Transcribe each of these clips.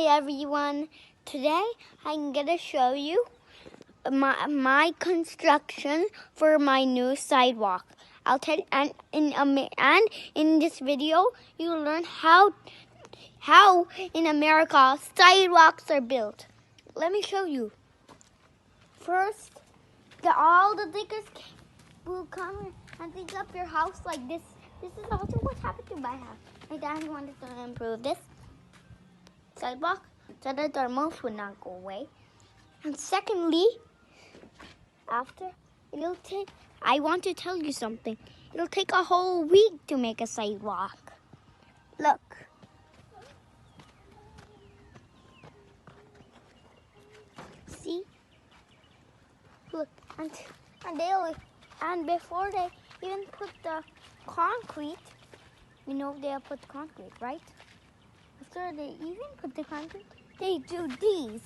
Hey everyone, today I'm gonna show you my construction for my new sidewalk. I'll tell and in this video you'll learn how in America sidewalks are built. Let me show you. First, all the diggers will come and dig up your house like this. This is also what happened to my house. My dad wanted to improve this sidewalk so that the mouse would not go away. And secondly, I want to tell you something. It'll take a whole week to make a sidewalk. Look. See? Look, and before they even put the concrete, they'll put concrete, right? After they even put the concrete, they do these.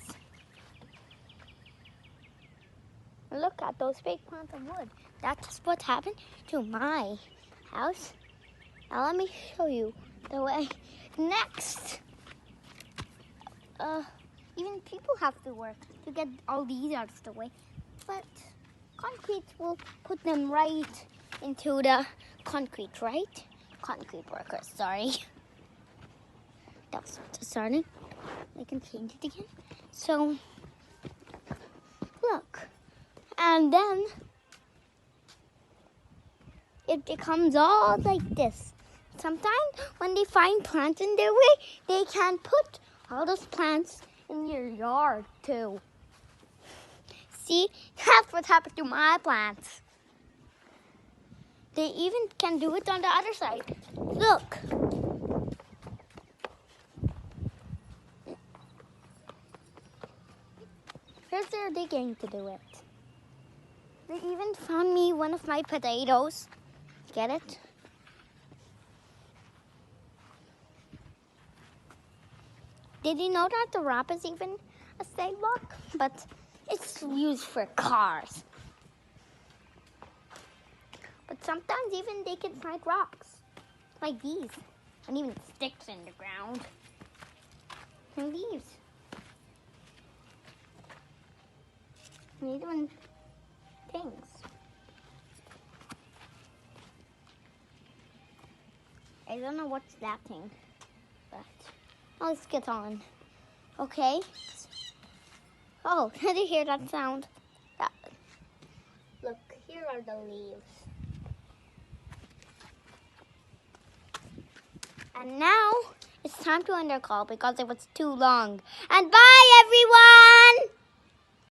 Look at those big plants of wood. That's what happened to my house. Now let me show you the way. Next, even people have to work to get all these out of the way. But concrete will put them right into the concrete, right? Concrete workers, sorry. That's starting. I can change it again. So, look. And then it becomes all like this. Sometimes when they find plants in their way, they can put all those plants in your yard too. See, that's what happened to my plants. They even can do it on the other side. Look. Here's their digging to do it. They even found me one of my potatoes. Get it? Did you know that the ramp is even a sidewalk? But it's used for cars. But sometimes even they can find rocks. Like these. And even sticks in the ground. And leaves. And even things. I don't know what's that thing, but let's get on. Okay. Oh, did you hear that sound? Look, here are the leaves. And now it's time to end our call because it was too long. And bye, everyone!